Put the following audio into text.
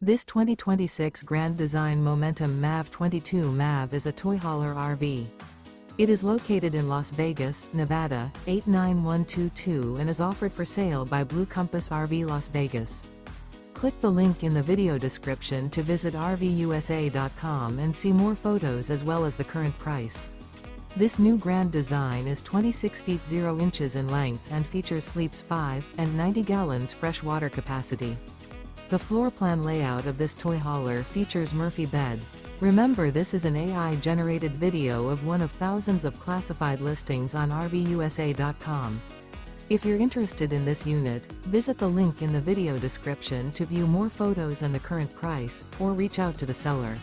This 2026 Grand Design Momentum MAV 22 MAV is a toy hauler RV. It is located in Las Vegas, Nevada, 89122 and is offered for sale by Blue Compass RV Las Vegas. Click the link in the video description to visit RVUSA.com and see more photos as well as the current price. This new Grand Design is 26 feet 0 inches in length and features sleeps 5 and 90 gallons fresh water capacity. The floor plan layout of this toy hauler features Murphy bed. Remember, this is an AI-generated video of one of thousands of classified listings on RVUSA.com. If you're interested in this unit, visit the link in the video description to view more photos and the current price, or reach out to the seller.